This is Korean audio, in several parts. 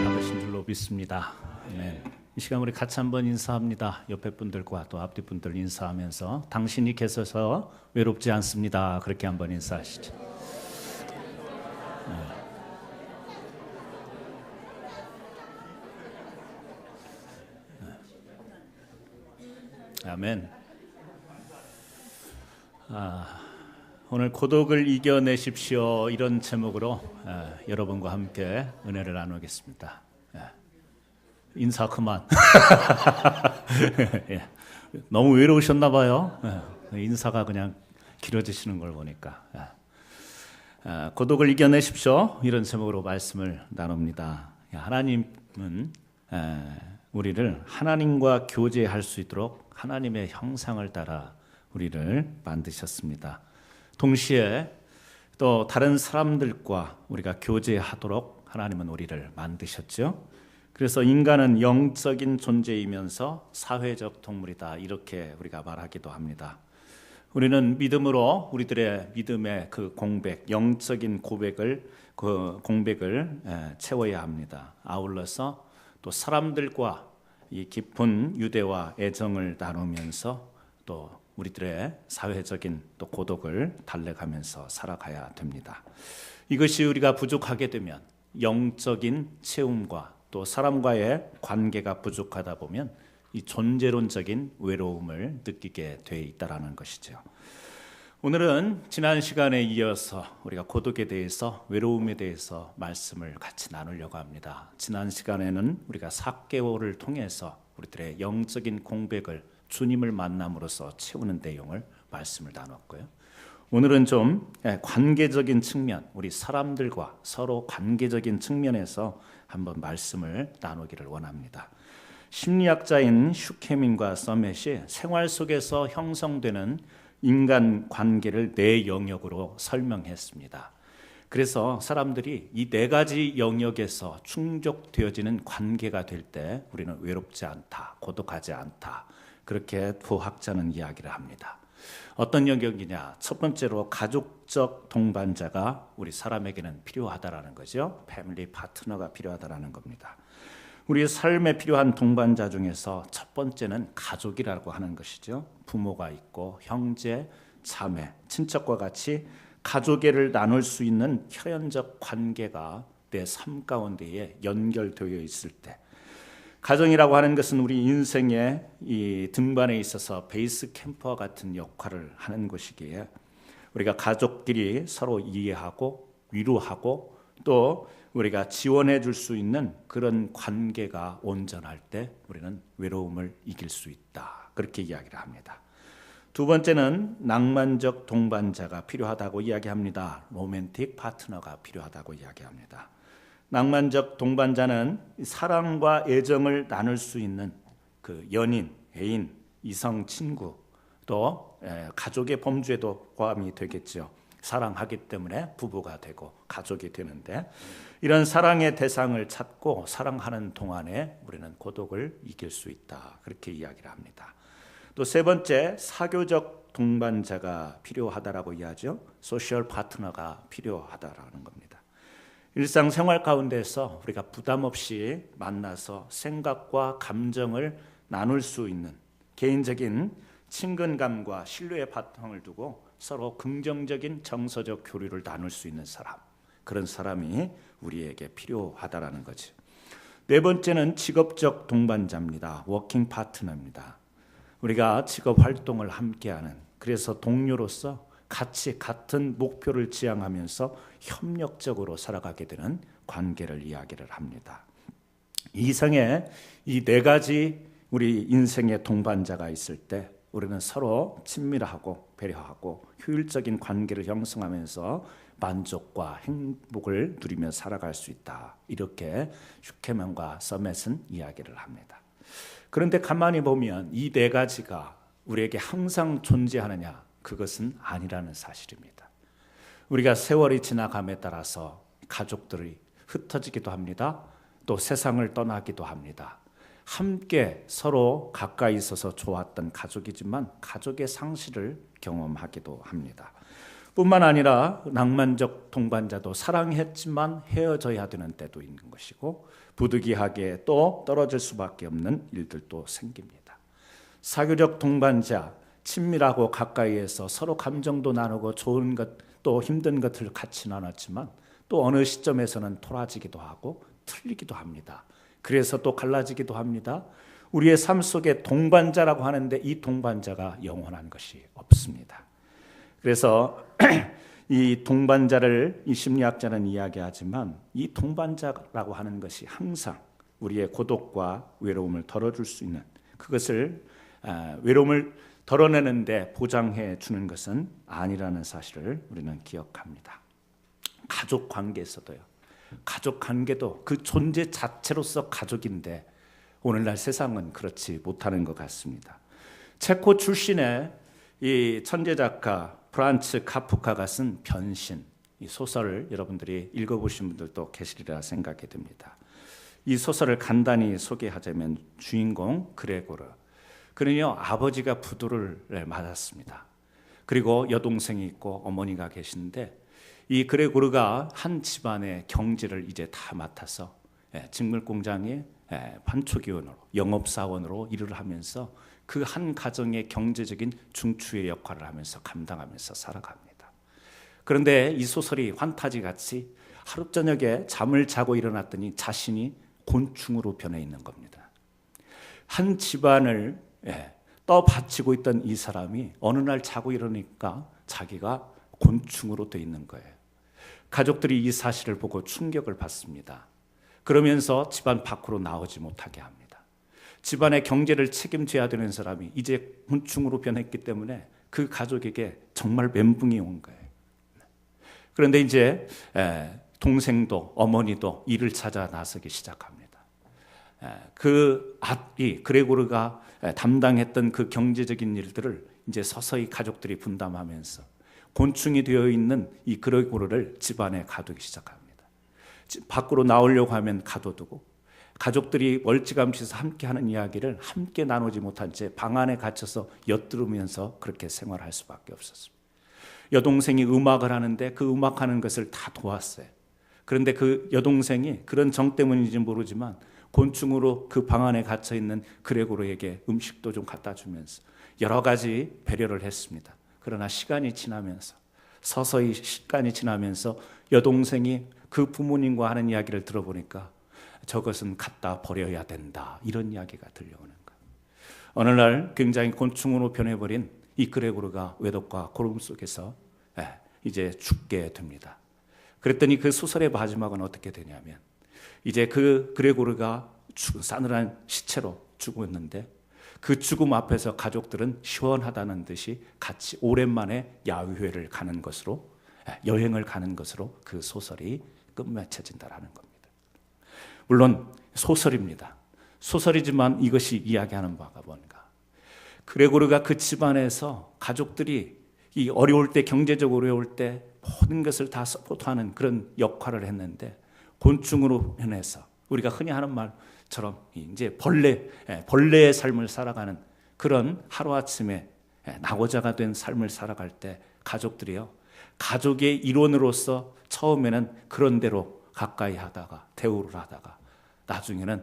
받으신 줄로 믿습니다. 네. 이 시간 우리 같이 한번 인사합니다. 옆에 분들과 또 앞뒤 분들 인사하면서 당신이 계셔서 외롭지 않습니다. 그렇게 한번 인사하시죠. 네. 아멘. 오늘 고독을 이겨내십시오 이런 제목으로 여러분과 함께 은혜를 나누겠습니다. 인사 그만. 예. 너무 외로우셨나 봐요. 인사가 그냥 길어지시는 걸 보니까. 고독을 이겨내십시오 이런 제목으로 말씀을 나눕니다. 하나님은 우리를 하나님과 교제할 수 있도록 하나님의 형상을 따라 우리를 만드셨습니다. 동시에 또 다른 사람들과 우리가 교제하도록 하나님은 우리를 만드셨죠. 그래서 인간은 영적인 존재이면서 사회적 동물이다 이렇게 우리가 말하기도 합니다. 우리는 믿음으로 우리들의 믿음의 그 공백, 영적인 고백을 채워야 합니다. 아울러서 또 사람들과 이 깊은 유대와 애정을 나누면서 또 우리들의 사회적인 또 고독을 달래가면서 살아가야 됩니다. 이것이 우리가 부족하게 되면 영적인 체험과 또 사람과의 관계가 부족하다 보면 이 존재론적인 외로움을 느끼게 돼 있다라는 것이죠. 오늘은 지난 시간에 이어서 우리가 고독에 대해서, 외로움에 대해서 말씀을 같이 나누려고 합니다. 지난 시간에는 우리가 삭개오를 통해서 우리들의 영적인 공백을 주님을 만남으로써 채우는 내용을 말씀을 나눴고요. 오늘은 좀 관계적인 측면, 우리 사람들과 서로 관계적인 측면에서 한번 말씀을 나누기를 원합니다. 심리학자인 슈케민과 서맷이 생활 속에서 형성되는 인간 관계를 네 영역으로 설명했습니다. 그래서 사람들이 이 네 가지 영역에서 충족되어지는 관계가 될 때 우리는 외롭지 않다, 고독하지 않다, 그렇게 부학자는 이야기를 합니다. 어떤 영역이냐? 첫 번째로 가족적 동반자가 우리 사람에게는 필요하다라는 거죠. 패밀리 파트너가 필요하다라는 겁니다. 우리 삶에 필요한 동반자 중에서 첫 번째는 가족이라고 하는 것이죠. 부모가 있고 형제, 자매, 친척과 같이 가족애를 나눌 수 있는 혈연적 관계가 내 삶 가운데에 연결되어 있을 때, 가정이라고 하는 것은 우리 인생의 이 등반에 있어서 베이스 캠프와 같은 역할을 하는 것이기에 우리가 가족끼리 서로 이해하고 위로하고 또 우리가 지원해 줄 수 있는 그런 관계가 온전할 때 우리는 외로움을 이길 수 있다. 그렇게 이야기를 합니다. 두 번째는 낭만적 동반자가 필요하다고 이야기합니다. 로맨틱 파트너가 필요하다고 이야기합니다. 낭만적 동반자는 사랑과 애정을 나눌 수 있는 그 연인, 애인, 이성, 친구, 또 가족의 범주에도 포함이 되겠죠. 사랑하기 때문에 부부가 되고 가족이 되는데, 이런 사랑의 대상을 찾고 사랑하는 동안에 우리는 고독을 이길 수 있다. 그렇게 이야기를 합니다. 또 세 번째, 사교적 동반자가 필요하다라고 이야기하죠. 소셜 파트너가 필요하다라는 겁니다. 일상생활 가운데서 우리가 부담 없이 만나서 생각과 감정을 나눌 수 있는 개인적인 친근감과 신뢰의 바탕을 두고 서로 긍정적인 정서적 교류를 나눌 수 있는 사람, 그런 사람이 우리에게 필요하다라는 거죠. 네 번째는 직업적 동반자입니다. 워킹 파트너입니다. 우리가 직업 활동을 함께하는, 그래서 동료로서 같이 같은 목표를 지향하면서 협력적으로 살아가게 되는 관계를 이야기를 합니다. 이상의 이 네 가지 우리 인생의 동반자가 있을 때 우리는 서로 친밀하고 배려하고 효율적인 관계를 형성하면서 만족과 행복을 누리며 살아갈 수 있다. 이렇게 슈케만과 서맷은 이야기를 합니다. 그런데 가만히 보면 이 네 가지가 우리에게 항상 존재하느냐? 그것은 아니라는 사실입니다. 우리가 세월이 지나감에 따라서 가족들이 흩어지기도 합니다. 또 세상을 떠나기도 합니다. 함께 서로 가까이 있어서 좋았던 가족이지만 가족의 상실을 경험하기도 합니다. 뿐만 아니라 낭만적 동반자도 사랑했지만 헤어져야 되는 때도 있는 것이고 부득이하게 또 떨어질 수밖에 없는 일들도 생깁니다. 사교적 동반자, 친밀하고 가까이에서 서로 감정도 나누고 좋은 것 또 힘든 것을 같이 나눴지만 또 어느 시점에서는 토라지기도 하고 틀리기도 합니다. 그래서 또 갈라지기도 합니다. 우리의 삶 속에 동반자라고 하는데 이 동반자가 영원한 것이 없습니다. 그래서 이 동반자를 이 심리학자는 이야기하지만 이 동반자라고 하는 것이 항상 우리의 고독과 외로움을 덜어줄 수 있는 그것을 외로움을 덜어내는데 보장해 주는 것은 아니라는 사실을 우리는 기억합니다. 가족 관계에서도요. 가족 관계도 그 존재 자체로서 가족인데 오늘날 세상은 그렇지 못하는 것 같습니다. 체코 출신의 이 천재 작가 프란츠 카프카가 쓴 변신 이 소설을 여러분들이 읽어보신 분들도 계시리라 생각이 듭니다. 이 소설을 간단히 소개하자면 주인공 그레고르 그는요 아버지가 부도를 맞았습니다. 그리고 여동생이 있고 어머니가 계신데 이 그레고르가 한 집안의 경제를 이제 다 맡아서 직물 공장의 판초기원으로 영업사원으로 일을 하면서 그 한 가정의 경제적인 중추의 역할을 하면서 감당하면서 살아갑니다. 그런데 이 소설이 환타지 같이 하루 저녁에 잠을 자고 일어났더니 자신이 곤충으로 변해 있는 겁니다. 한 집안을 떠받치고 있던 이 사람이 어느 날 자고 일어나니까 자기가 곤충으로 돼 있는 거예요. 가족들이 이 사실을 보고 충격을 받습니다. 그러면서 집안 밖으로 나오지 못하게 합니다. 집안의 경제를 책임져야 되는 사람이 이제 곤충으로 변했기 때문에 그 가족에게 정말 멘붕이 온 거예요. 그런데 이제 동생도 어머니도 일을 찾아 나서기 시작합니다. 이 그레고르가 담당했던 그 경제적인 일들을 이제 서서히 가족들이 분담하면서 곤충이 되어 있는 이 그레고르를 집안에 가두기 시작합니다. 밖으로 나오려고 하면 가둬두고 가족들이 멀찌감치서 함께 하는 이야기를 함께 나누지 못한 채 방 안에 갇혀서 엿들으면서 그렇게 생활할 수밖에 없었습니다. 여동생이 음악을 하는데 그 음악하는 것을 다 도왔어요. 그런데 그 여동생이 그런 정 때문인지 모르지만 곤충으로 그 방 안에 갇혀 있는 그레고르에게 음식도 좀 갖다 주면서 여러 가지 배려를 했습니다. 그러나 시간이 지나면서 서서히 시간이 지나면서 여동생이 그 부모님과 하는 이야기를 들어보니까 저것은 갖다 버려야 된다 이런 이야기가 들려오는 거예요. 어느 날 굉장히 곤충으로 변해버린 이 그레고르가 외독과 고름 속에서 이제 죽게 됩니다. 그랬더니 그 소설의 마지막은 어떻게 되냐면 이제 그 그레고르가 싸늘한 시체로 죽었는데 그 죽음 앞에서 가족들은 시원하다는 듯이 같이 오랜만에 야유회를 가는 것으로 여행을 가는 것으로 그 소설이 끝맺혀진다라는 겁니다. 물론 소설입니다. 소설이지만 이것이 이야기하는 바가 뭔가. 그레고르가 그 집안에서 가족들이 이 어려울 때 경제적으로 어려울 때 모든 것을 다 서포트하는 그런 역할을 했는데 곤충으로 변해서 우리가 흔히 하는 말처럼 이제 벌레의 삶을 살아가는 그런 하루아침에 낙오자가 된 삶을 살아갈 때 가족들이요 가족의 일원으로서 처음에는 그런 대로 가까이 하다가 대우를 하다가 나중에는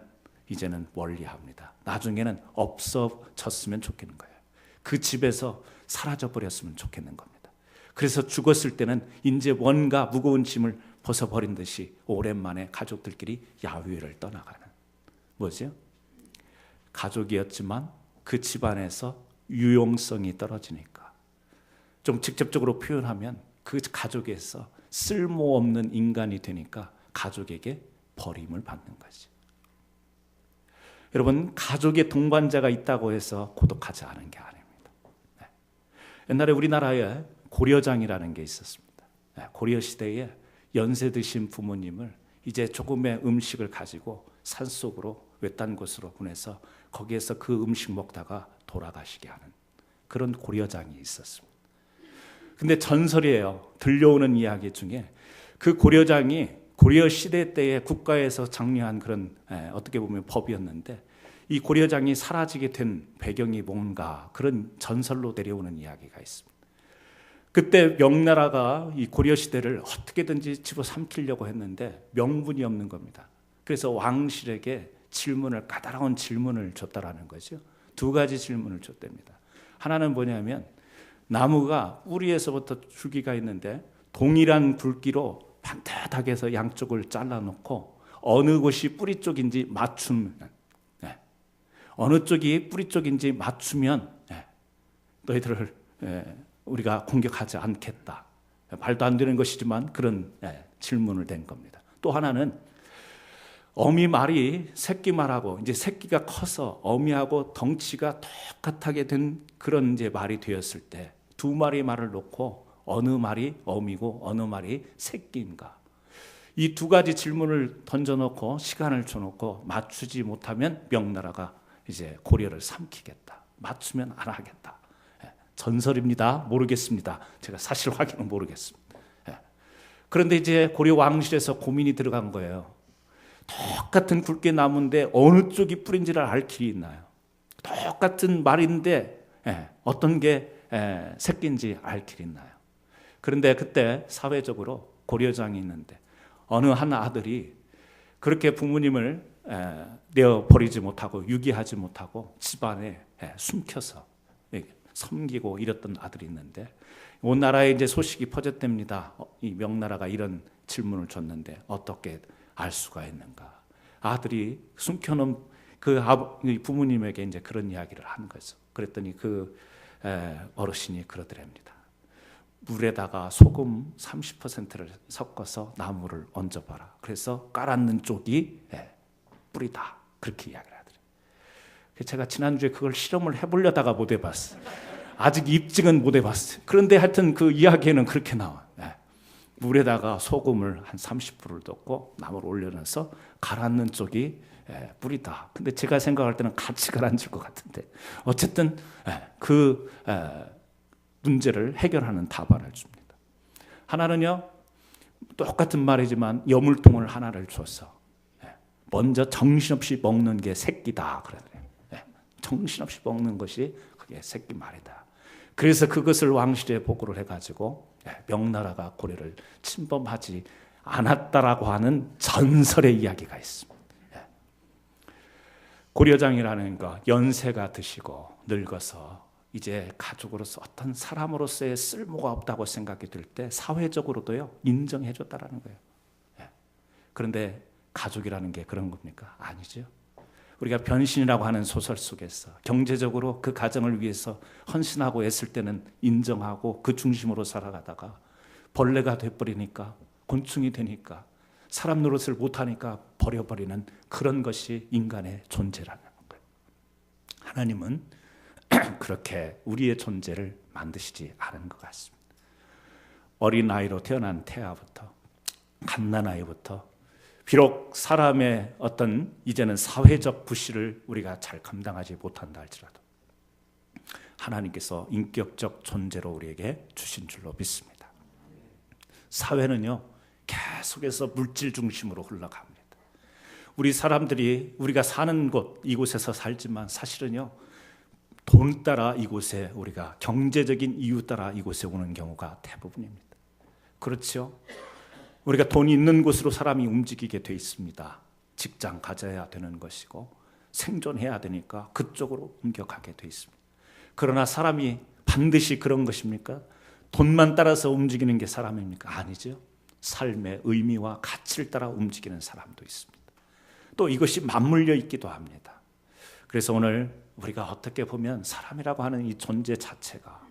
이제는 멀리합니다. 나중에는 없어졌으면 좋겠는 거예요. 그 집에서 사라져버렸으면 좋겠는 겁니다. 그래서 죽었을 때는 이제 뭔가 무거운 짐을 벗어버린 듯이 오랜만에 가족들끼리 야유회를 떠나가는 뭐죠? 가족이었지만 그 집안에서 유용성이 떨어지니까 좀 직접적으로 표현하면 그 가족에서 쓸모없는 인간이 되니까 가족에게 버림을 받는 거지. 여러분 가족의 동반자가 있다고 해서 고독하지 않은 게 아닙니다. 옛날에 우리나라에 고려장이라는 게 있었습니다. 고려 시대에 연세 드신 부모님을 이제 조금의 음식을 가지고 산속으로 외딴 곳으로 보내서 거기에서 그 음식 먹다가 돌아가시게 하는 그런 고려장이 있었습니다. 근데 전설이에요. 들려오는 이야기 중에 그 고려장이 고려 시대 때에 국가에서 장려한 그런 어떻게 보면 법이었는데 이 고려장이 사라지게 된 배경이 뭔가 그런 전설로 내려오는 이야기가 있습니다. 그때 명나라가 이 고려 시대를 어떻게든지 집어삼키려고 했는데 명분이 없는 겁니다. 그래서 왕실에게 까다로운 질문을 줬다라는 거죠. 두 가지 질문을 줬답니다. 하나는 뭐냐면 나무가 뿌리에서부터 줄기가 있는데 동일한 굵기로 반듯하게 해서 양쪽을 잘라놓고 어느 곳이 뿌리 쪽인지 맞추면, 어느 쪽이 뿌리 쪽인지 맞추면 너희들을 우리가 공격하지 않겠다. 말도 안 되는 것이지만 그런 질문을 낸 겁니다. 또 하나는 어미 말이 새끼 말하고 이제 새끼가 커서 어미하고 덩치가 똑같하게 된 그런 이제 말이 되었을 때 두 마리 말을 놓고 어느 말이 어미고 어느 말이 새끼인가? 이 두 가지 질문을 던져놓고 시간을 줘놓고 맞추지 못하면 명나라가 이제 고려를 삼키겠다. 맞추면 안 하겠다. 전설입니다. 모르겠습니다. 제가 사실 확인은 모르겠습니다. 그런데 이제 고려 왕실에서 고민이 들어간 거예요. 똑같은 굵게 나무인데 어느 쪽이 뿌린지를 알 길이 있나요? 똑같은 말인데 어떤 게 새끼인지 알 길이 있나요? 그런데 그때 사회적으로 고려장이 있는데 어느 한 아들이 그렇게 부모님을 내어버리지 못하고 유기하지 못하고 집안에 숨겨서 섬기고 이랬던 아들이 있는데 온 나라에 이제 소식이 퍼졌답니다. 이 명나라가 이런 질문을 줬는데 어떻게 알 수가 있는가? 아들이 숨겨놓은 그 부모님에게 이제 그런 이야기를 한 거죠. 그랬더니 그 어르신이 그러더랍니다. 물에다가 소금 30%를 섞어서 나무를 얹어봐라. 그래서 깔았는 쪽이 뿌리다. 그렇게 이야기를 하더래요. 제가 지난주에 그걸 실험을 해보려다가 못 해봤어요. 아직 입증은 못 해봤어요. 그런데 하여튼 그 이야기에는 그렇게 나와요. 물에다가 소금을 한 30%를 넣고 나무를 올려놔서 가라앉는 쪽이 뿌리다. 근데 제가 생각할 때는 같이 가라앉을 것 같은데 어쨌든 그 문제를 해결하는 답안을 줍니다. 하나는요, 똑같은 말이지만 여물통을 하나를 줘서 먼저 정신없이 먹는 게 새끼다 그러더래요. 정신없이 먹는 것이 그게 새끼 말이다. 그래서 그것을 왕실에 보고를 해가지고 명나라가 고려를 침범하지 않았다라고 하는 전설의 이야기가 있습니다. 고려장이라는 것, 연세가 드시고 늙어서 이제 가족으로서 어떤 사람으로서의 쓸모가 없다고 생각이 들 때 사회적으로도요 인정해 줬다라는 거예요. 그런데 가족이라는 게 그런 겁니까? 아니죠. 우리가 변신이라고 하는 소설 속에서 경제적으로 그 가정을 위해서 헌신하고 애쓸 때는 인정하고 그 중심으로 살아가다가 벌레가 돼버리니까 곤충이 되니까 사람 노릇을 못하니까 버려버리는 그런 것이 인간의 존재라는 거예요. 하나님은 그렇게 우리의 존재를 만드시지 않은 것 같습니다. 어린 아이로 태어난 태아부터 갓난아이부터 비록 사람의 어떤 이제는 사회적 부실을 우리가 잘 감당하지 못한다 할지라도 하나님께서 인격적 존재로 우리에게 주신 줄로 믿습니다. 사회는요 계속해서 물질 중심으로 흘러갑니다. 우리 사람들이 우리가 사는 곳 이곳에서 살지만 사실은요 돈 따라 이곳에 우리가 경제적인 이유 따라 이곳에 오는 경우가 대부분입니다. 그렇죠? 우리가 돈이 있는 곳으로 사람이 움직이게 돼 있습니다. 직장 가져야 되는 것이고 생존해야 되니까 그쪽으로 옮겨가게 돼 있습니다. 그러나 사람이 반드시 그런 것입니까? 돈만 따라서 움직이는 게 사람입니까? 아니죠. 삶의 의미와 가치를 따라 움직이는 사람도 있습니다. 또 이것이 맞물려 있기도 합니다. 그래서 오늘 우리가 어떻게 보면 사람이라고 하는 이 존재 자체가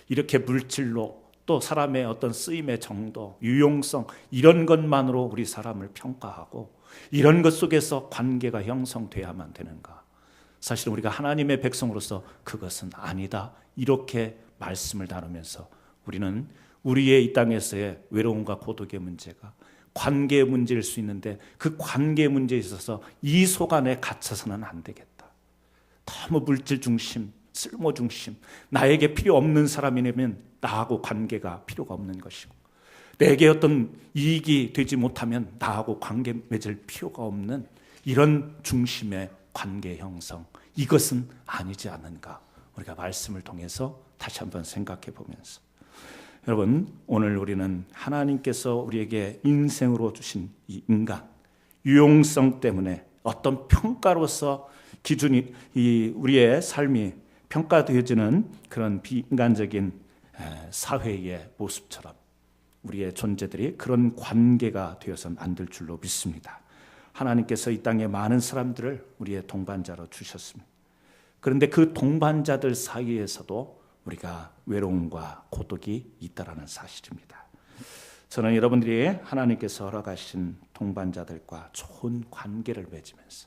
이렇게 물질로 또 사람의 어떤 쓰임의 정도, 유용성 이런 것만으로 우리 사람을 평가하고 이런 것 속에서 관계가 형성돼야만 되는가? 사실 우리가 하나님의 백성으로서 그것은 아니다. 이렇게 말씀을 나누면서 우리는 우리의 이 땅에서의 외로움과 고독의 문제가 관계의 문제일 수 있는데 그 관계의 문제에 있어서 이 속 안에 갇혀서는 안 되겠다. 너무 물질 중심, 쓸모 중심, 나에게 필요 없는 사람이라면 나하고 관계가 필요가 없는 것이고 내게 어떤 이익이 되지 못하면 나하고 관계 맺을 필요가 없는 이런 중심의 관계 형성, 이것은 아니지 않는가? 우리가 말씀을 통해서 다시 한번 생각해 보면서, 여러분, 오늘 우리는 하나님께서 우리에게 인생으로 주신 이 인간, 유용성 때문에 어떤 평가로서 기준이, 우리의 삶이 평가되어지는 그런 비인간적인 사회의 모습처럼 우리의 존재들이 그런 관계가 되어서는 안 될 줄로 믿습니다. 하나님께서 이 땅에 많은 사람들을 우리의 동반자로 주셨습니다. 그런데 그 동반자들 사이에서도 우리가 외로움과 고독이 있다라는 사실입니다. 저는 여러분들이 하나님께서 허락하신 동반자들과 좋은 관계를 맺으면서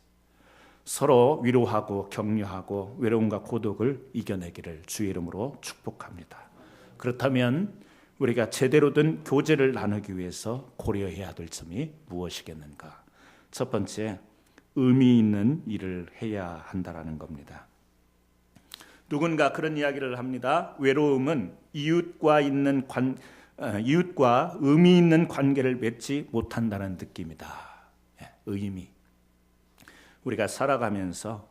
서로 위로하고 격려하고 외로움과 고독을 이겨내기를 주의 이름으로 축복합니다. 그렇다면 우리가 제대로 된 교제를 나누기 위해서 고려해야 될 점이 무엇이겠는가? 첫 번째, 의미 있는 일을 해야 한다라는 겁니다. 누군가 그런 이야기를 합니다. 외로움은 이웃과 의미 있는 관계를 맺지 못한다는 느낌이다. 의미. 우리가 살아가면서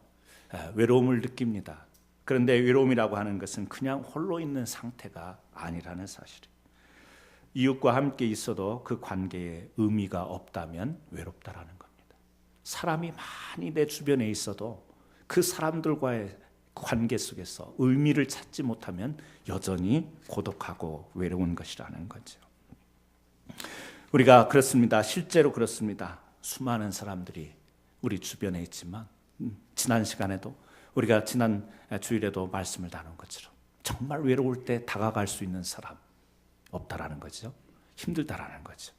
외로움을 느낍니다. 그런데 외로움이라고 하는 것은 그냥 홀로 있는 상태가 아니라는 사실이에요. 이웃과 함께 있어도 그 관계에 의미가 없다면 외롭다라는 겁니다. 사람이 많이 내 주변에 있어도 그 사람들과의 관계 속에서 의미를 찾지 못하면 여전히 고독하고 외로운 것이라는 거죠. 우리가 그렇습니다. 실제로 그렇습니다. 수많은 사람들이 우리 주변에 있지만 지난 시간에도 우리가 지난 주일에도 말씀을 나눈 것처럼 정말 외로울 때 다가갈 수 있는 사람 없다라는 거죠. 힘들다라는 거죠.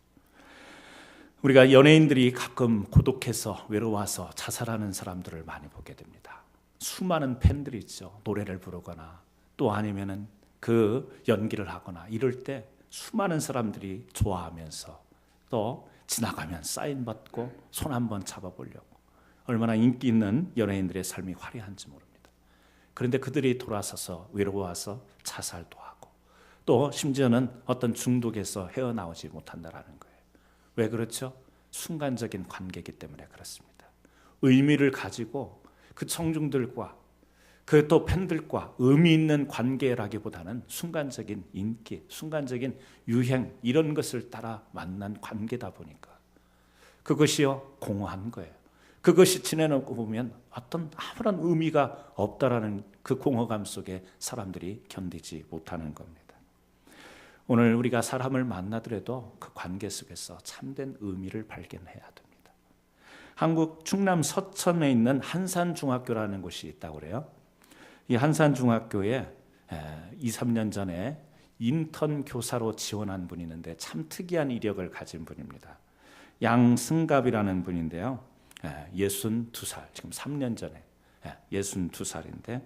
우리가 연예인들이 가끔 고독해서 외로워서 자살하는 사람들을 많이 보게 됩니다. 수많은 팬들이 있죠. 노래를 부르거나 또 아니면은 그 연기를 하거나 이럴 때 수많은 사람들이 좋아하면서 또 지나가면 사인 받고 손 한번 잡아보려고 얼마나 인기 있는 연예인들의 삶이 화려한지 모릅니다. 그런데 그들이 돌아서서 외로워서 자살도 하고 또 심지어는 어떤 중독에서 헤어나오지 못한다라는 거예요. 왜 그렇죠? 순간적인 관계이기 때문에 그렇습니다. 의미를 가지고 그 청중들과 그 또 팬들과 의미 있는 관계라기보다는 순간적인 인기, 순간적인 유행 이런 것을 따라 만난 관계다 보니까 그것이요 공허한 거예요. 그것이 지내놓고 보면 어떤 아무런 의미가 없다라는 그 공허감 속에 사람들이 견디지 못하는 겁니다. 오늘 우리가 사람을 만나더라도 그 관계 속에서 참된 의미를 발견해야 됩니다. 한국 충남 서천에 있는 한산중학교라는 곳이 있다고 그래요. 이 한산중학교에 2, 3년 전에 인턴 교사로 지원한 분이 있는데 참 특이한 이력을 가진 분입니다. 양승갑이라는 분인데요. 62살, 지금 3년 전에 62살인데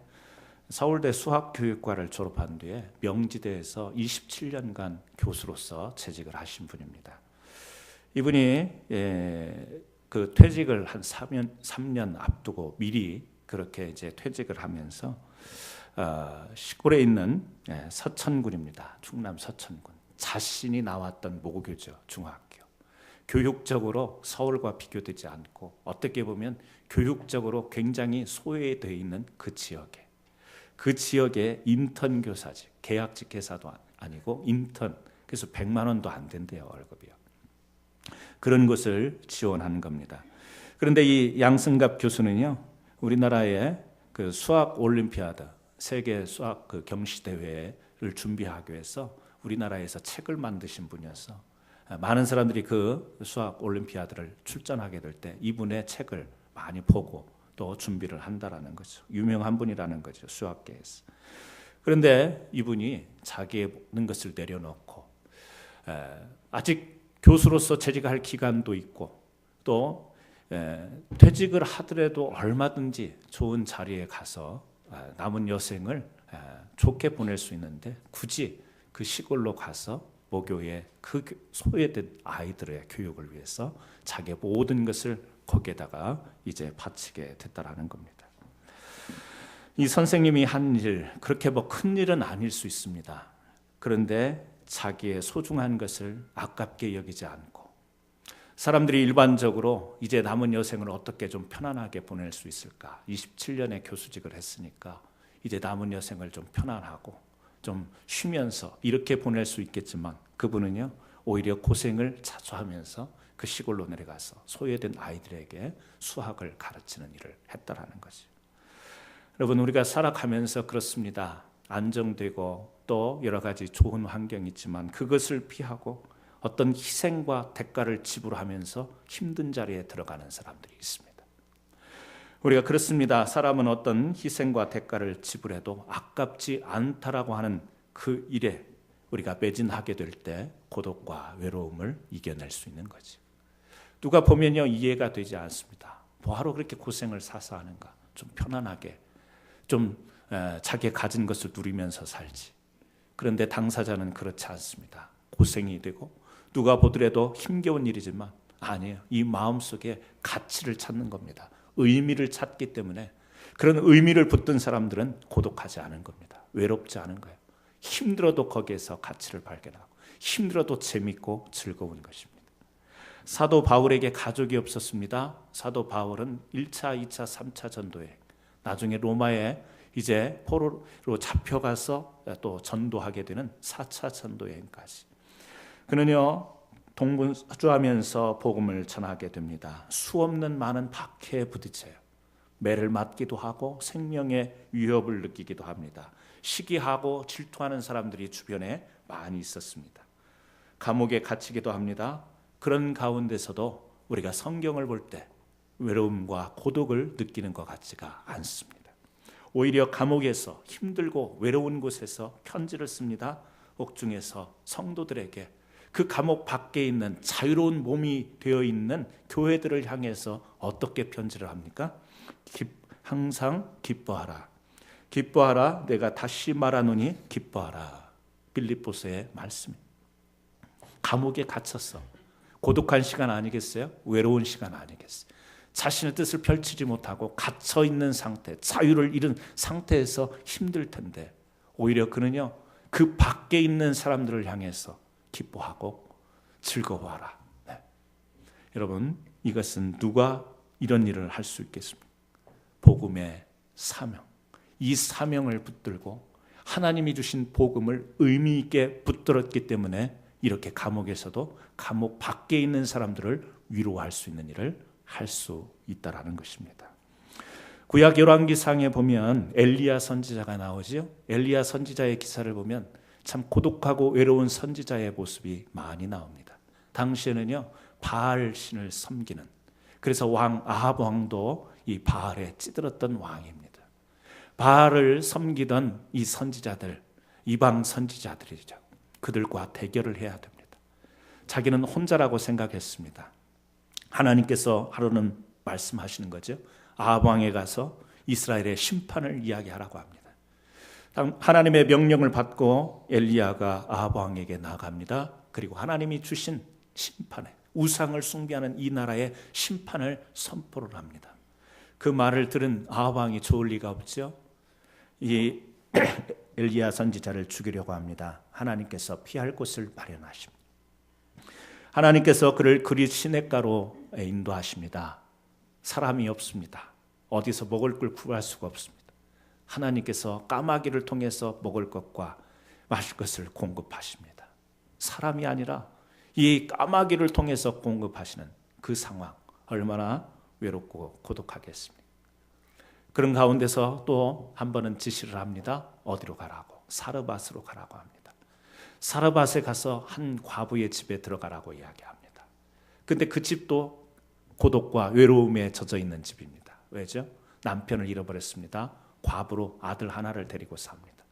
서울대 수학교육과를 졸업한 뒤에 명지대에서 27년간 교수로서 재직을 하신 분입니다. 이분이 그 퇴직을 한 3년 앞두고 미리 그렇게 이제 퇴직을 하면서 시골에 있는 서천군입니다. 충남 서천군. 자신이 나왔던 모교죠. 중학교. 교육적으로 서울과 비교되지 않고 어떻게 보면 교육적으로 굉장히 소외되어 있는 그 지역에 인턴 교사직, 계약직 회사도 아니고 인턴, 그래서 100만 원도 안 된대요, 월급이요. 그런 곳을 지원한 겁니다. 그런데 이 양승갑 교수는요, 우리나라의 그 수학 올림피아드, 세계 수학 그 경시 대회를 준비하기 위해서 우리나라에서 책을 만드신 분이어서 많은 사람들이 그 수학 올림피아드를 출전하게 될 때 이분의 책을 많이 보고 또 준비를 한다라는 거죠. 유명한 분이라는 거죠, 수학계에서. 그런데 이분이 자기의 모든 것을 내려놓고 아직 교수로서 재직할 기간도 있고 또 퇴직을 하더라도 얼마든지 좋은 자리에 가서 남은 여생을 좋게 보낼 수 있는데 굳이 그 시골로 가서 모교의 그 소외된 아이들의 교육을 위해서 자기의 모든 것을 거기에다가 이제 바치게 됐다라는 겁니다. 이 선생님이 한 일, 그렇게 뭐 큰 일은 아닐 수 있습니다. 그런데 자기의 소중한 것을 아깝게 여기지 않고 사람들이 일반적으로 이제 남은 여생을 어떻게 좀 편안하게 보낼 수 있을까? 27년의 교수직을 했으니까 이제 남은 여생을 좀 편안하고 좀 쉬면서 이렇게 보낼 수 있겠지만, 그분은요 오히려 고생을 자주 하면서 그 시골로 내려가서 소외된 아이들에게 수학을 가르치는 일을 했다라는 거죠. 여러분, 우리가 살아가면서 그렇습니다. 안정되고 또 여러 가지 좋은 환경이 있지만 그것을 피하고 어떤 희생과 대가를 지불하면서 힘든 자리에 들어가는 사람들이 있습니다. 우리가 그렇습니다. 사람은 어떤 희생과 대가를 지불해도 아깝지 않다라고 하는 그 일에 우리가 매진하게 될 때 고독과 외로움을 이겨낼 수 있는 거죠. 누가 보면요 이해가 되지 않습니다. 뭐하러 그렇게 고생을 사서 하는가? 좀 편안하게 좀 자기가 가진 것을 누리면서 살지. 그런데 당사자는 그렇지 않습니다. 고생이 되고 누가 보더라도 힘겨운 일이지만 아니에요. 이 마음속에 가치를 찾는 겁니다. 의미를 찾기 때문에 그런 의미를 붙든 사람들은 고독하지 않은 겁니다. 외롭지 않은 거예요. 힘들어도 거기에서 가치를 발견하고 힘들어도 재밌고 즐거운 것입니다. 사도 바울에게 가족이 없었습니다. 사도 바울은 1차, 2차, 3차 전도에 나중에 로마에 이제 포로로 잡혀가서 또 전도하게 되는 4차 전도 여행까지 그는요 동분서주하면서 복음을 전하게 됩니다. 수없는 많은 박해에 부딪혀요. 매를 맞기도 하고 생명의 위협을 느끼기도 합니다. 시기하고 질투하는 사람들이 주변에 많이 있었습니다. 감옥에 갇히기도 합니다. 그런 가운데서도 우리가 성경을 볼 때 외로움과 고독을 느끼는 것 같지가 않습니다. 오히려 감옥에서 힘들고 외로운 곳에서 편지를 씁니다. 옥중에서 성도들에게 그 감옥 밖에 있는 자유로운 몸이 되어 있는 교회들을 향해서 어떻게 편지를 합니까? 항상 기뻐하라. 기뻐하라. 내가 다시 말하노니 기뻐하라. 빌립보서의 말씀. 감옥에 갇혔어. 고독한 시간 아니겠어요? 외로운 시간 아니겠어요? 자신의 뜻을 펼치지 못하고 갇혀 있는 상태, 자유를 잃은 상태에서 힘들 텐데 오히려 그는요 그 밖에 있는 사람들을 향해서 기뻐하고 즐거워하라. 네. 여러분, 이것은 누가 이런 일을 할 수 있겠습니까? 복음의 사명. 이 사명을 붙들고 하나님이 주신 복음을 의미 있게 붙들었기 때문에 이렇게 감옥에서도 감옥 밖에 있는 사람들을 위로할 수 있는 일을 할 수 있다라는 것입니다. 구약 열왕기상에 보면 엘리야 선지자가 나오지요. 엘리야 선지자의 기사를 보면 참 고독하고 외로운 선지자의 모습이 많이 나옵니다. 당시에는요 바알 신을 섬기는, 그래서 왕 아합 왕도 이 바알에 찌들었던 왕입니다. 바알을 섬기던 이 선지자들, 이방 선지자들이죠. 그들과 대결을 해야 됩니다. 자기는 혼자라고 생각했습니다. 하나님께서 하루는 말씀하시는 거죠. 아합 왕에 가서 이스라엘의 심판을 이야기하라고 합니다. 하나님의 명령을 받고 엘리야가 아합 왕에게 나갑니다. 그리고 하나님이 주신 심판에, 우상을 숭배하는 이 나라의 심판을 선포를 합니다. 그 말을 들은 아합 왕이 좋을 리가 없죠. 이 엘리야 선지자를 죽이려고 합니다. 하나님께서 피할 곳을 마련하십니다. 하나님께서 그를 그릿 시냇가로 인도하십니다. 사람이 없습니다. 어디서 먹을 걸 구할 수가 없습니다. 하나님께서 까마귀를 통해서 먹을 것과 마실 것을 공급하십니다. 사람이 아니라 이 까마귀를 통해서 공급하시는 그 상황, 얼마나 외롭고 고독하겠습니까? 그런 가운데서 또 한 번은 지시를 합니다. 어디로 가라고? 사르밧으로 가라고 합니다. 사르밧에 가서 한 과부의 집에 들어가라고 이야기합니다. 근데 그 집도 고독과 외로움에 젖어 있는 집입니다. 왜죠? 남편을 잃어버렸습니다. 과부로 아들 하나를 데리고 삽니다.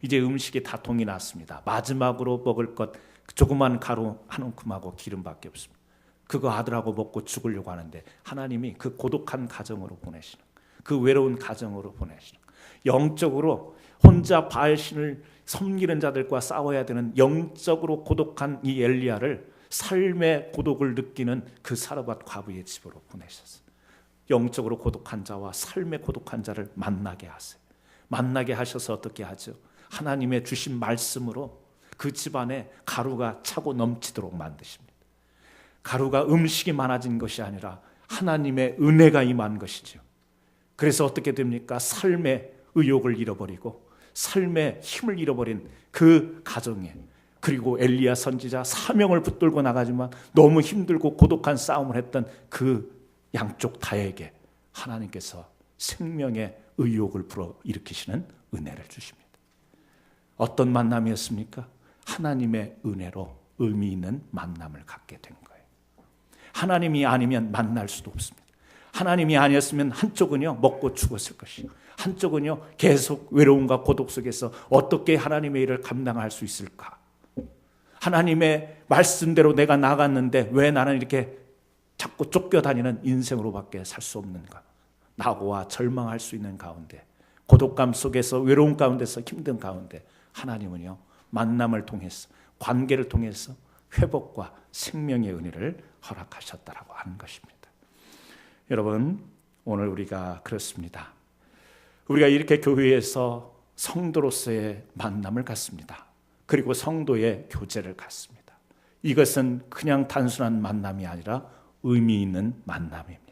이제 음식이 다 통이 났습니다. 마지막으로 먹을 것 조그만 가루 한 움큼하고 기름밖에 없습니다. 그거 아들하고 먹고 죽으려고 하는데 하나님이 그 고독한 가정으로 보내시는, 그 외로운 가정으로 보내시는, 영적으로 혼자 바알신을 섬기는 자들과 싸워야 되는 영적으로 고독한 이 엘리야를 삶의 고독을 느끼는 그 사르밧 과부의 집으로 보내셨어요. 영적으로 고독한 자와 삶의 고독한 자를 만나게 하세요. 만나게 하셔서 어떻게 하죠? 하나님의 주신 말씀으로 그 집안에 가루가 차고 넘치도록 만드십니다. 가루가 음식이 많아진 것이 아니라 하나님의 은혜가 임한 것이죠. 그래서 어떻게 됩니까? 삶의 의욕을 잃어버리고 삶의 힘을 잃어버린 그 가정에, 그리고 엘리야 선지자 사명을 붙들고 나가지만 너무 힘들고 고독한 싸움을 했던 그 양쪽 다에게 하나님께서 생명의 의욕을 불어일으키시는 은혜를 주십니다. 어떤 만남이었습니까? 하나님의 은혜로 의미 있는 만남을 갖게 된 거예요. 하나님이 아니면 만날 수도 없습니다. 하나님이 아니었으면 한쪽은요 먹고 죽었을 것이요, 한쪽은요 계속 외로움과 고독 속에서 어떻게 하나님의 일을 감당할 수 있을까? 하나님의 말씀대로 내가 나갔는데 왜 나는 이렇게 자꾸 쫓겨다니는 인생으로밖에 살 수 없는가? 낙오와 절망할 수 있는 가운데, 고독감 속에서, 외로움 가운데서, 힘든 가운데 하나님은요 만남을 통해서, 관계를 통해서 회복과 생명의 은혜를 허락하셨다라고 하는 것입니다. 여러분, 오늘 우리가 그렇습니다. 우리가 이렇게 교회에서 성도로서의 만남을 갖습니다. 그리고 성도의 교제를 갖습니다. 이것은 그냥 단순한 만남이 아니라 의미 있는 만남입니다.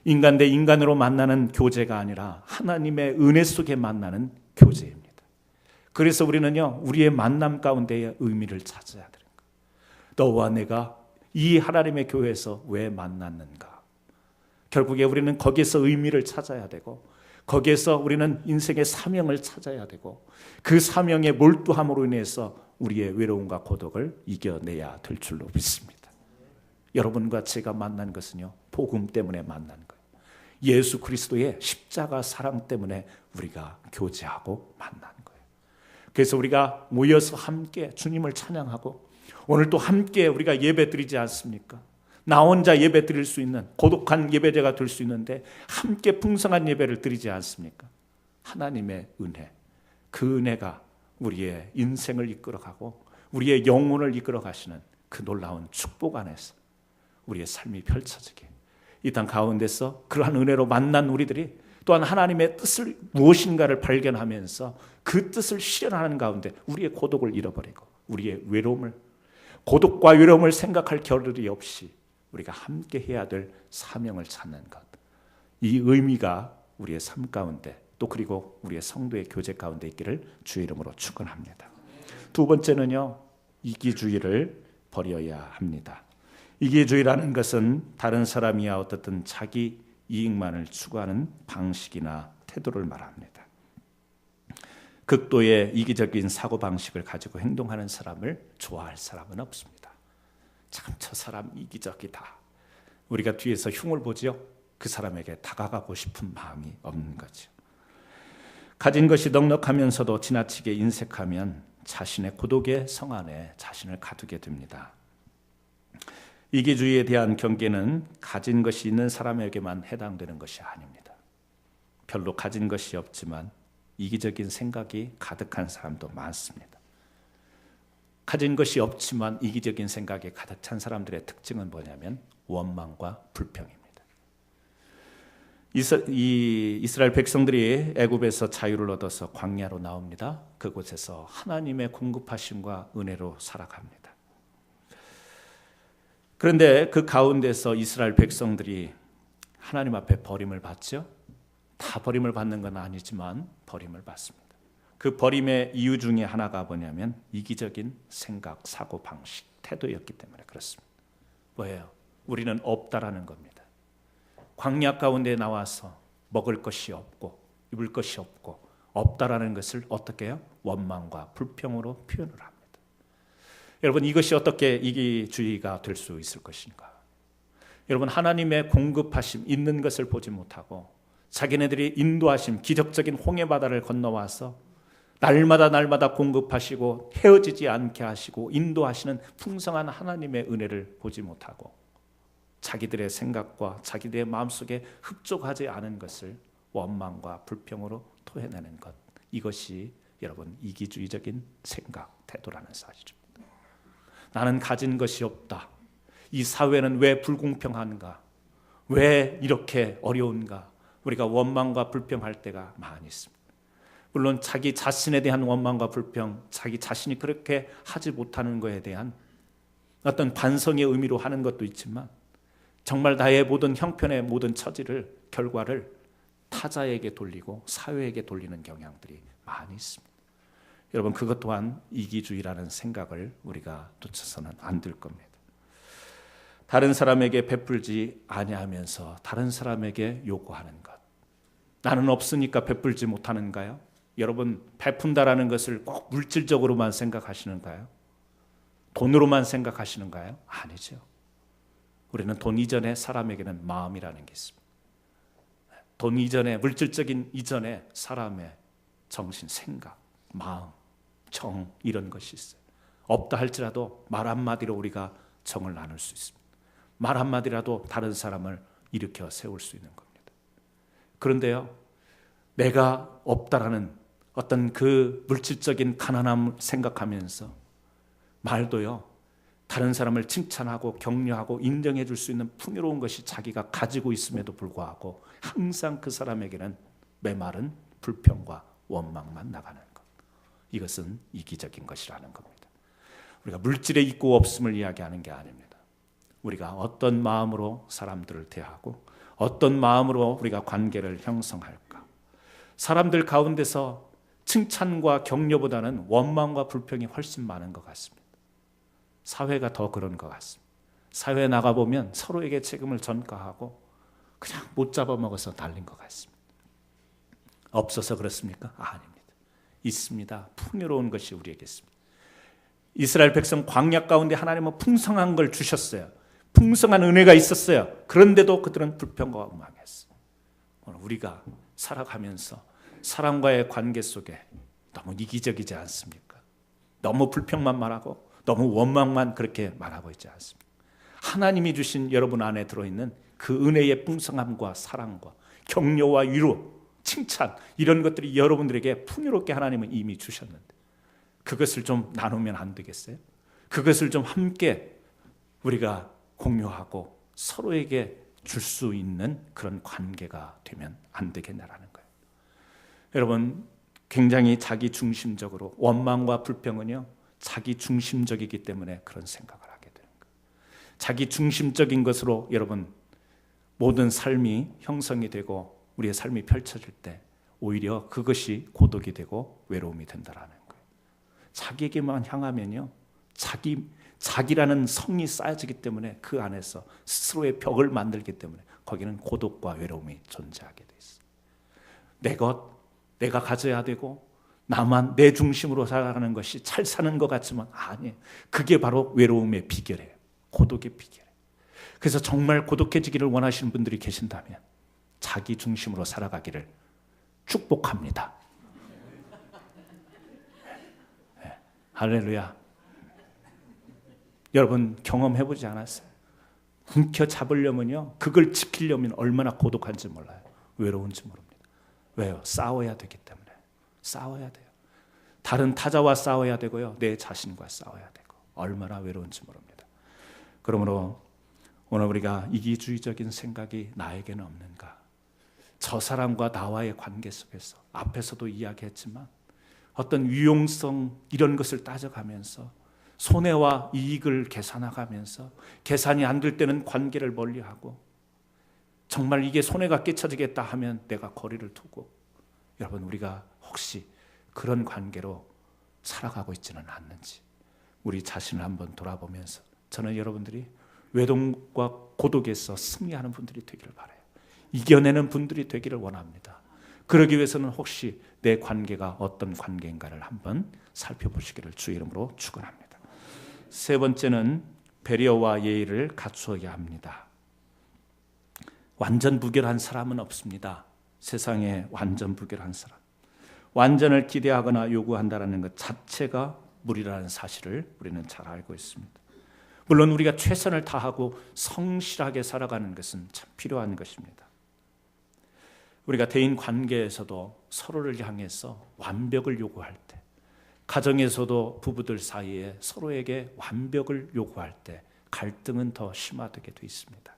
인간 대 인간으로 만나는 교제가 아니라 하나님의 은혜 속에 만나는 교제입니다. 그래서 우리는요 우리의 만남 가운데의 의미를 찾아야 되는 거예요. 너와 내가 이 하나님의 교회에서 왜 만났는가? 결국에 우리는 거기에서 의미를 찾아야 되고, 거기에서 우리는 인생의 사명을 찾아야 되고, 그 사명에 몰두함으로 인해서 우리의 외로움과 고독을 이겨내야 될 줄로 믿습니다. 여러분과 제가 만난 것은요 복음 때문에 만난 거예요. 예수 그리스도의 십자가 사랑 때문에 우리가 교제하고 만난 거예요. 그래서 우리가 모여서 함께 주님을 찬양하고, 오늘 또 함께 우리가 예배 드리지 않습니까? 나 혼자 예배 드릴 수 있는 고독한 예배자가 될 수 있는데 함께 풍성한 예배를 드리지 않습니까? 하나님의 은혜, 그 은혜가 우리의 인생을 이끌어가고 우리의 영혼을 이끌어가시는 그 놀라운 축복 안에서 우리의 삶이 펼쳐지게, 이 땅 가운데서 그러한 은혜로 만난 우리들이 또한 하나님의 뜻을 무엇인가를 발견하면서 그 뜻을 실현하는 가운데 우리의 고독을 잃어버리고 우리의 외로움을, 고독과 외로움을 생각할 겨를이 없이 우리가 함께 해야 될 사명을 찾는 것, 이 의미가 우리의 삶 가운데 또 그리고 우리의 성도의 교제 가운데 있기를 주의 이름으로 축원합니다. 두 번째는요 이기주의를 버려야 합니다. 이기주의라는 것은 다른 사람이야 어떻든 자기 이익만을 추구하는 방식이나 태도를 말합니다. 극도의 이기적인 사고방식을 가지고 행동하는 사람을 좋아할 사람은 없습니다. 참 저 사람 이기적이다. 우리가 뒤에서 흉을 보지요. 그 사람에게 다가가고 싶은 마음이 없는 거죠. 가진 것이 넉넉하면서도 지나치게 인색하면 자신의 고독의 성 안에 자신을 가두게 됩니다. 이기주의에 대한 경계는 가진 것이 있는 사람에게만 해당되는 것이 아닙니다. 별로 가진 것이 없지만 이기적인 생각이 가득한 사람도 많습니다. 가진 것이 없지만 이기적인 생각에 가득 찬 사람들의 특징은 뭐냐면 원망과 불평입니다. 이스라엘 백성들이 애굽에서 자유를 얻어서 광야로 나옵니다. 그곳에서 하나님의 공급하심과 은혜로 살아갑니다. 그런데 그 가운데서 이스라엘 백성들이 하나님 앞에 버림을 받죠. 다 버림을 받는 건 아니지만 버림을 받습니다. 그 버림의 이유 중에 하나가 뭐냐면 이기적인 생각, 사고 방식, 태도였기 때문에 그렇습니다. 뭐예요? 우리는 없다라는 겁니다. 광야 가운데 나와서 먹을 것이 없고 입을 것이 없고 없다라는 것을 어떻게 해요? 원망과 불평으로 표현을 합니다. 여러분, 이것이 어떻게 이기주의가 될 수 있을 것인가? 여러분, 하나님의 공급하심 있는 것을 보지 못하고 자기네들이 인도하심, 기적적인 홍해 바다를 건너와서 날마다 공급하시고 헤어지지 않게 하시고 인도하시는 풍성한 하나님의 은혜를 보지 못하고 자기들의 생각과 자기들의 마음속에 흡족하지 않은 것을 원망과 불평으로 토해내는 것, 이것이 여러분 이기주의적인 생각, 태도라는 사실입니다. 나는 가진 것이 없다. 이 사회는 왜 불공평한가? 왜 이렇게 어려운가? 우리가 원망과 불평할 때가 많이 있습니다. 물론 자기 자신에 대한 원망과 불평, 자기 자신이 그렇게 하지 못하는 것에 대한 어떤 반성의 의미로 하는 것도 있지만 정말 나의 모든 형편의 모든 처지를, 결과를 타자에게 돌리고 사회에게 돌리는 경향들이 많이 있습니다. 여러분, 그것 또한 이기주의라는 생각을 우리가 놓쳐서는 안 될 겁니다. 다른 사람에게 베풀지 아니하면서 다른 사람에게 요구하는 것. 나는 없으니까 베풀지 못하는가요? 여러분, 베푼다라는 것을 꼭 물질적으로만 생각하시는가요? 돈으로만 생각하시는가요? 아니죠. 우리는 돈 이전에 사람에게는 마음이라는 게 있습니다. 돈 이전에, 물질적인 이전에 사람의 정신, 생각, 마음, 정, 이런 것이 있어요. 없다 할지라도 말 한마디로 우리가 정을 나눌 수 있습니다. 말 한마디라도 다른 사람을 일으켜 세울 수 있는 겁니다. 그런데요, 내가 없다라는 어떤 그 물질적인 가난함을 생각하면서 말도요, 다른 사람을 칭찬하고 격려하고 인정해 줄 수 있는 풍요로운 것이 자기가 가지고 있음에도 불구하고 항상 그 사람에게는 메마른 불평과 원망만 나가는 것. 이것은 이기적인 것이라는 겁니다. 우리가 물질의 있고 없음을 이야기하는 게 아닙니다. 우리가 어떤 마음으로 사람들을 대하고 어떤 마음으로 우리가 관계를 형성할까. 사람들 가운데서 칭찬과 격려보다는 원망과 불평이 훨씬 많은 것 같습니다. 사회가 더 그런 것 같습니다. 사회에 나가보면 서로에게 책임을 전가하고 그냥 못 잡아먹어서 날린 것 같습니다. 없어서 그렇습니까? 아닙니다. 있습니다. 풍요로운 것이 우리에게 있습니다. 이스라엘 백성 광야 가운데 하나님은 풍성한 걸 주셨어요. 풍성한 은혜가 있었어요. 그런데도 그들은 불평과 원망했어요. 오늘 우리가 살아가면서 사람과의 관계 속에 너무 이기적이지 않습니까? 너무 불평만 말하고 너무 원망만 그렇게 말하고 있지 않습니까? 하나님이 주신 여러분 안에 들어있는 그 은혜의 풍성함과 사랑과 격려와 위로, 칭찬, 이런 것들이 여러분들에게 풍요롭게 하나님은 이미 주셨는데 그것을 좀 나누면 안 되겠어요? 그것을 좀 함께 우리가 공유하고 서로에게 줄 수 있는 그런 관계가 되면 안 되겠냐라는 거예요. 여러분, 굉장히 자기 중심적으로, 원망과 불평은요 자기 중심적이기 때문에 그런 생각을 하게 되는 거예요. 자기 중심적인 것으로 여러분 모든 삶이 형성이 되고 우리의 삶이 펼쳐질 때 오히려 그것이 고독이 되고 외로움이 된다라는 거예요. 자기에게만 향하면요 자기라는 성이 쌓여지기 때문에 그 안에서 스스로의 벽을 만들기 때문에 거기는 고독과 외로움이 존재하게 돼 있어요. 내 것, 내가 가져야 되고 나만 내 중심으로 살아가는 것이 잘 사는 것 같지만 아니에요. 그게 바로 외로움의 비결이에요. 고독의 비결이에요. 그래서 정말 고독해지기를 원하시는 분들이 계신다면 자기 중심으로 살아가기를 축복합니다. 네. 할렐루야. 여러분 경험해보지 않았어요? 훔켜잡으려면요 그걸 지키려면 얼마나 고독한지 몰라요. 외로운지 모릅니다. 왜요? 싸워야 되기 때문에. 싸워야 돼요. 다른 타자와 싸워야 되고요. 내 자신과 싸워야 되고 얼마나 외로운지 모릅니다. 그러므로 오늘 우리가 이기주의적인 생각이 나에게는 없는가? 저 사람과 나와의 관계 속에서 앞에서도 이야기했지만 어떤 유용성 이런 것을 따져가면서 손해와 이익을 계산하면서 계산이 안 될 때는 관계를 멀리하고 정말 이게 손해가 끼쳐지겠다 하면 내가 거리를 두고 여러분 우리가 혹시 그런 관계로 살아가고 있지는 않는지 우리 자신을 한번 돌아보면서 저는 여러분들이 외동과 고독에서 승리하는 분들이 되기를 바라요. 이겨내는 분들이 되기를 원합니다. 그러기 위해서는 혹시 내 관계가 어떤 관계인가를 한번 살펴보시기를 주 이름으로 축원합니다. 세 번째는 배려와 예의를 갖추어야 합니다. 완전 부결한 사람은 없습니다. 세상에 완전 부결한 사람. 완전을 기대하거나 요구한다는 것 자체가 무리라는 사실을 우리는 잘 알고 있습니다. 물론 우리가 최선을 다하고 성실하게 살아가는 것은 참 필요한 것입니다. 우리가 대인 관계에서도 서로를 향해서 완벽을 요구할 때, 가정에서도 부부들 사이에 서로에게 완벽을 요구할 때 갈등은 더 심화되게 돼 있습니다.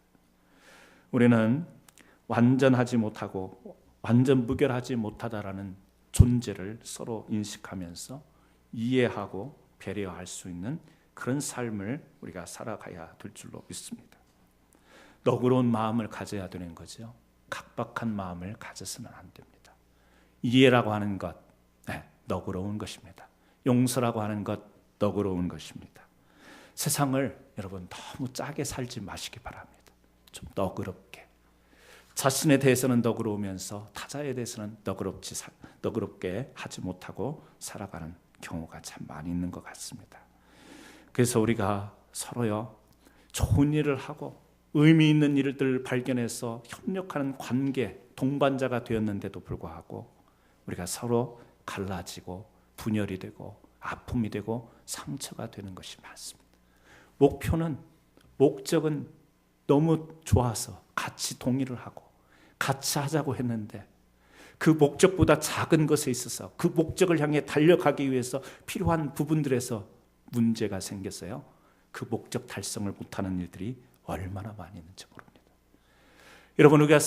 우리는 완전하지 못하고 완전 무결하지 못하다라는 존재를 서로 인식하면서 이해하고 배려할 수 있는 그런 삶을 우리가 살아가야 될 줄로 믿습니다. 너그러운 마음을 가져야 되는 거죠. 각박한 마음을 가져서는 안 됩니다. 이해라고 하는 것, 너그러운 것입니다. 용서라고 하는 것, 너그러운 것입니다. 세상을 여러분 너무 짜게 살지 마시기 바랍니다. 좀 너그럽게, 자신에 대해서는 너그러우면서 타자에 대해서는 너그럽게 하지 못하고 살아가는 경우가 참 많이 있는 것 같습니다. 그래서 우리가 서로요, 좋은 일을 하고 의미 있는 일들을 발견해서 협력하는 관계, 동반자가 되었는데도 불구하고 우리가 서로 갈라지고 분열이 되고 아픔이 되고 상처가 되는 것이 많습니다. 목적은 너무 좋아서 같이 동의를 하고 같이 하자고 했는데 그 목적보다 작은 것에 있어서 그 목적을 향해 달려가기 위해서 필요한 부분들에서 문제가 생겼어요. 그 목적 달성을 못하는 일들이 얼마나 많이 있는지 모릅니다. 여러분, 우리가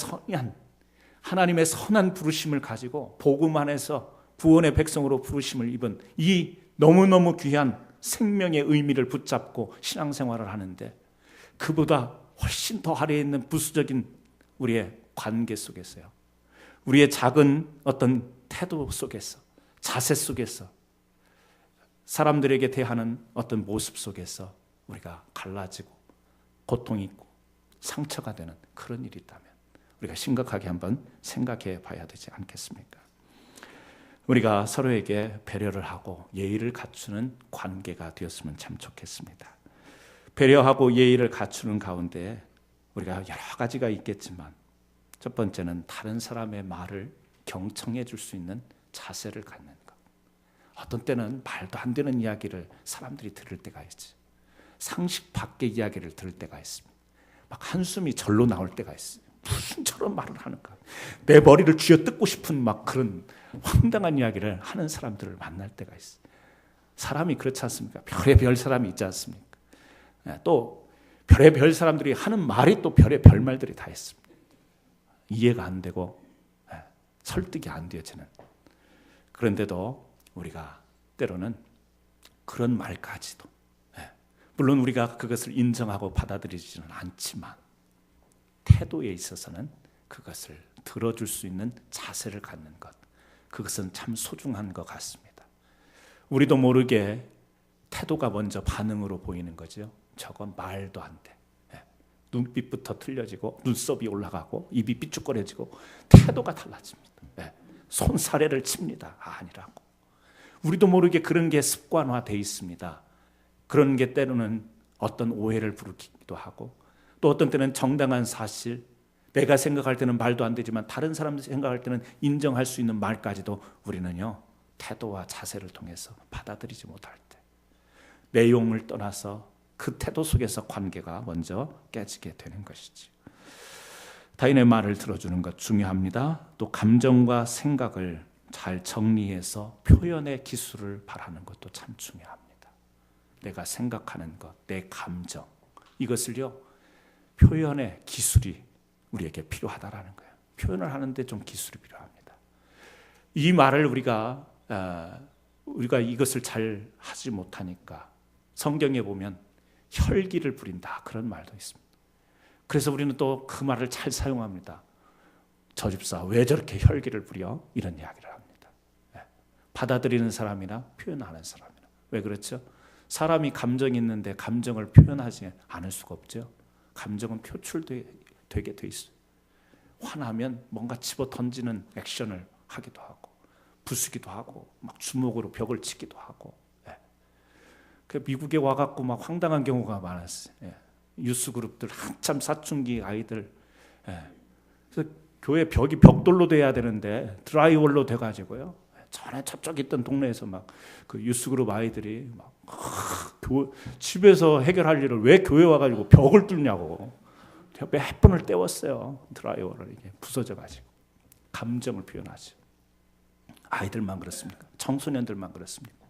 하나님의 선한 부르심을 가지고 복음 안에서 구원의 백성으로 부르심을 입은 이 너무너무 귀한 생명의 의미를 붙잡고 신앙생활을 하는데 그보다 훨씬 더 아래에 있는 부수적인 우리의 관계 속에서요, 우리의 작은 어떤 태도 속에서, 자세 속에서, 사람들에게 대하는 어떤 모습 속에서 우리가 갈라지고 고통이 있고 상처가 되는 그런 일이 있다면 우리가 심각하게 한번 생각해 봐야 되지 않겠습니까? 우리가 서로에게 배려를 하고 예의를 갖추는 관계가 되었으면 참 좋겠습니다. 배려하고 예의를 갖추는 가운데 우리가 여러 가지가 있겠지만 첫 번째는 다른 사람의 말을 경청해 줄 수 있는 자세를 갖는 것. 어떤 때는 말도 안 되는 이야기를 사람들이 들을 때가 있지. 상식 밖의 이야기를 들을 때가 있습니다. 막 한숨이 절로 나올 때가 있어요. 무슨 저런 말을 하는가. 내 머리를 쥐어뜯고 싶은 막 그런 황당한 이야기를 하는 사람들을 만날 때가 있어요. 사람이 그렇지 않습니까? 별의별 사람이 있지 않습니까? 또 별의별 사람들이 하는 말이 또 별의별 말들이 다 있습니다. 이해가 안 되고 설득이 안 되어지는. 그런데도 우리가 때로는 그런 말까지도, 물론 우리가 그것을 인정하고 받아들이지는 않지만 태도에 있어서는 그것을 들어줄 수 있는 자세를 갖는 것, 그것은 참 소중한 것 같습니다. 우리도 모르게 태도가 먼저 반응으로 보이는 거죠. 저건 말도 안 돼. 눈빛부터 틀려지고 눈썹이 올라가고 입이 삐죽거려지고 태도가 달라집니다. 손사래를 칩니다. 아니라고. 우리도 모르게 그런 게 습관화되어 있습니다. 그런 게 때로는 어떤 오해를 부르기도 하고 또 어떤 때는 정당한 사실, 내가 생각할 때는 말도 안 되지만 다른 사람들이 생각할 때는 인정할 수 있는 말까지도 우리는요, 태도와 자세를 통해서 받아들이지 못할 때 내용을 떠나서 그 태도 속에서 관계가 먼저 깨지게 되는 것이지. 타인의 말을 들어주는 것 중요합니다. 또 감정과 생각을 잘 정리해서 표현의 기술을 바라는 것도 참 중요합니다. 내가 생각하는 것, 내 감정, 이것을요, 표현의 기술이 우리에게 필요하다라는 거예요. 표현을 하는데 좀 기술이 필요합니다. 이 말을 우리가 이것을 잘 하지 못하니까 성경에 보면 혈기를 부린다, 그런 말도 있습니다. 그래서 우리는 또 그 말을 잘 사용합니다. 저 집사 왜 저렇게 혈기를 부려? 이런 이야기를 합니다. 받아들이는 사람이나 표현하는 사람이나. 왜 그렇죠? 사람이 감정이 있는데 감정을 표현하지 않을 수가 없죠. 감정은 표출되게 돼 있어요. 화나면 뭔가 집어 던지는 액션을 하기도 하고 부수기도 하고 막 주먹으로 벽을 치기도 하고. 그 미국에 와갖고 막 황당한 경우가 많았어요. 유스 그룹들 한참 사춘기 아이들. 그래서 교회 벽이 벽돌로 돼야 되는데 드라이월로 돼가지고요. 전에 저쪽 있던 동네에서 막 그 유스 그룹 아이들이 막 집에서 해결할 일을 왜 교회 와가지고 벽을 뚫냐고 몇 번을 때웠어요. 드라이월을 이게 부서져가지고. 감정을 표현하죠. 아이들만 그렇습니까? 청소년들만 그렇습니까?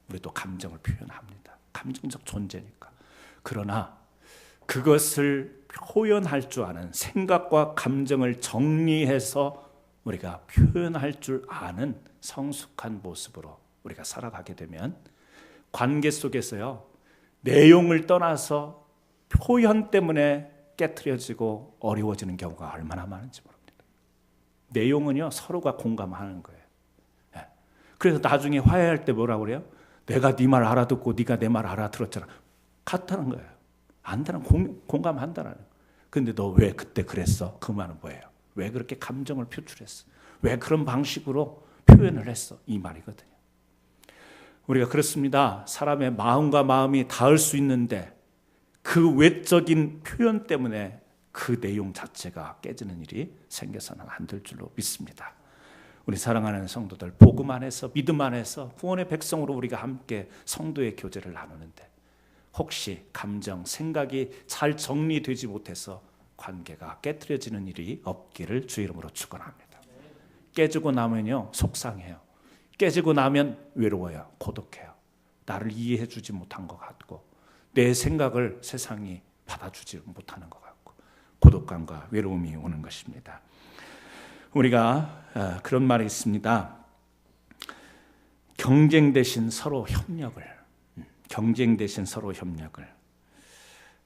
우리도 감정을 표현합니다. 감정적 존재니까. 그러나 그것을 표현할 줄 아는, 생각과 감정을 정리해서 우리가 표현할 줄 아는 성숙한 모습으로 우리가 살아가게 되면 관계 속에서요, 내용을 떠나서 표현 때문에 깨트려지고 어려워지는 경우가 얼마나 많은지 모릅니다. 내용은요, 서로가 공감하는 거예요. 그래서 나중에 화해할 때 뭐라고 그래요? 내가 네 말 알아듣고 네가 내 말 알아들었잖아. 같다는 거예요. 안다는, 공감한다는 거예요. 근데 너 왜 그때 그랬어? 그 말은 뭐예요? 왜 그렇게 감정을 표출했어? 왜 그런 방식으로 표현을 했어? 이 말이거든요. 우리가 그렇습니다. 사람의 마음과 마음이 닿을 수 있는데 그 외적인 표현 때문에 그 내용 자체가 깨지는 일이 생겨서는 안 될 줄로 믿습니다. 우리 사랑하는 성도들, 복음 안에서, 믿음 안에서 구원의 백성으로 우리가 함께 성도의 교제를 나누는데 혹시 감정, 생각이 잘 정리되지 못해서 관계가 깨트려지는 일이 없기를 주의 이름으로 축원합니다. 깨지고 나면요, 속상해요. 깨지고 나면 외로워요. 고독해요. 나를 이해해 주지 못한 것 같고 내 생각을 세상이 받아주지 못하는 것 같고 고독감과 외로움이 오는 것입니다. 우리가 그런 말이 있습니다. 경쟁 대신 서로 협력을, 경쟁 대신 서로 협력을,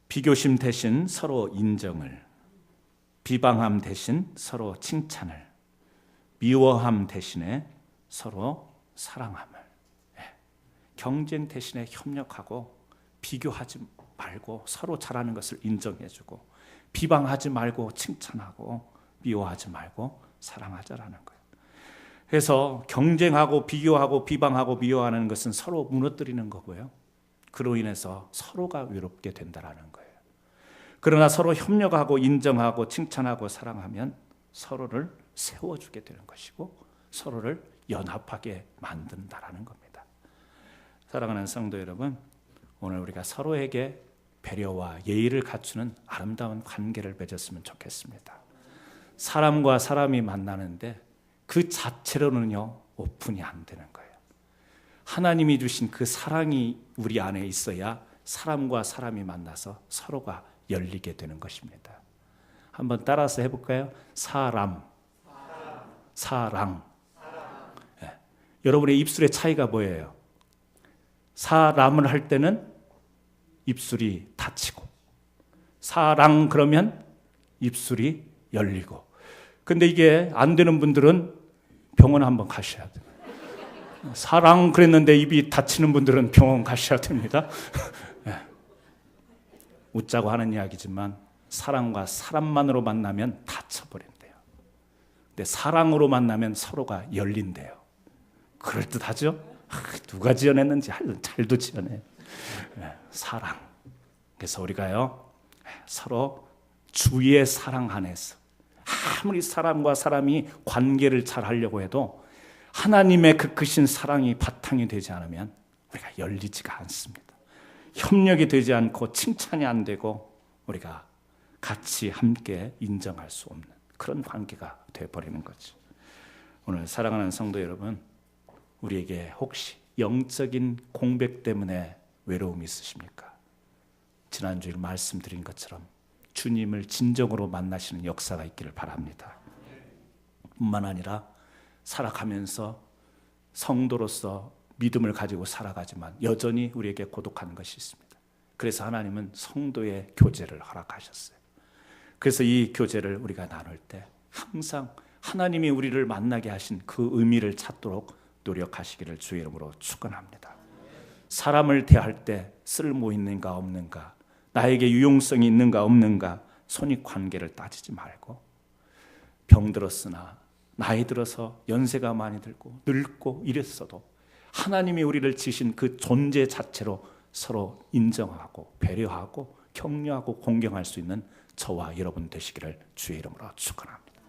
비교심 대신 서로 인정을, 비방함 대신 서로 칭찬을, 미워함 대신에 서로 사랑함을. 경쟁 대신에 협력하고 비교하지 말고 서로 잘하는 것을 인정해주고 비방하지 말고 칭찬하고 미워하지 말고 사랑하자라는 거예요. 그래서 경쟁하고 비교하고 비방하고 미워하는 것은 서로 무너뜨리는 거고요. 그로 인해서 서로가 외롭게 된다라는 거예요. 그러나 서로 협력하고 인정하고 칭찬하고 사랑하면 서로를 세워주게 되는 것이고 서로를 연합하게 만든다라는 겁니다. 사랑하는 성도 여러분, 오늘 우리가 서로에게 배려와 예의를 갖추는 아름다운 관계를 맺었으면 좋겠습니다. 사람과 사람이 만나는데 그 자체로는요, 오픈이 안 되는 거예요. 하나님이 주신 그 사랑이 우리 안에 있어야 사람과 사람이 만나서 서로가 열리게 되는 것입니다. 한번 따라서 해볼까요? 사람. 네. 여러분의 입술의 차이가 뭐예요? 사람을 할 때는 입술이 닫히고 사랑 그러면 입술이 열리고. 근데 이게 안 되는 분들은 병원 한번 가셔야 돼요. 사랑 그랬는데 입이 닫히는 분들은 병원 가셔야 됩니다. 네. 웃자고 하는 이야기지만 사랑과 사람만으로 만나면 닫혀버린대요. 근데 사랑으로 만나면 서로가 열린대요. 그럴듯하죠? 누가 지어냈는지 잘도 지어내요. 사랑. 그래서 우리가요, 서로 주의 사랑 안에서 아무리 사람과 사람이 관계를 잘 하려고 해도 하나님의 그 크신 사랑이 바탕이 되지 않으면 우리가 열리지가 않습니다. 협력이 되지 않고 칭찬이 안 되고 우리가 같이 함께 인정할 수 없는 그런 관계가 되어버리는 거죠. 오늘 사랑하는 성도 여러분, 우리에게 혹시 영적인 공백 때문에 외로움이 있으십니까? 지난주에 말씀드린 것처럼 주님을 진정으로 만나시는 역사가 있기를 바랍니다. 뿐만 아니라 살아가면서 성도로서 믿음을 가지고 살아가지만 여전히 우리에게 고독한 것이 있습니다. 그래서 하나님은 성도의 교제를 허락하셨어요. 그래서 이 교제를 우리가 나눌 때 항상 하나님이 우리를 만나게 하신 그 의미를 찾도록 노력하시기를 주의 이름으로 축원합니다. 사람을 대할 때 쓸모 있는가 없는가, 나에게 유용성이 있는가 없는가, 손익관계를 따지지 말고 병들었으나 나이 들어서 연세가 많이 들고 늙고 이랬어도 하나님이 우리를 지신 그 존재 자체로 서로 인정하고 배려하고 격려하고 공경할 수 있는 저와 여러분 되시기를 주의 이름으로 축원합니다.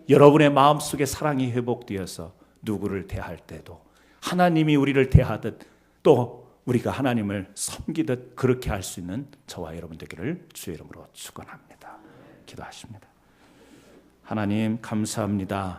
여러분의 마음속에 사랑이 회복되어서 누구를 대할 때도 하나님이 우리를 대하듯 또 우리가 하나님을 섬기듯 그렇게 할 수 있는 저와 여러분 되기를 주의 이름으로 축원합니다. 기도하십니다. 하나님 감사합니다.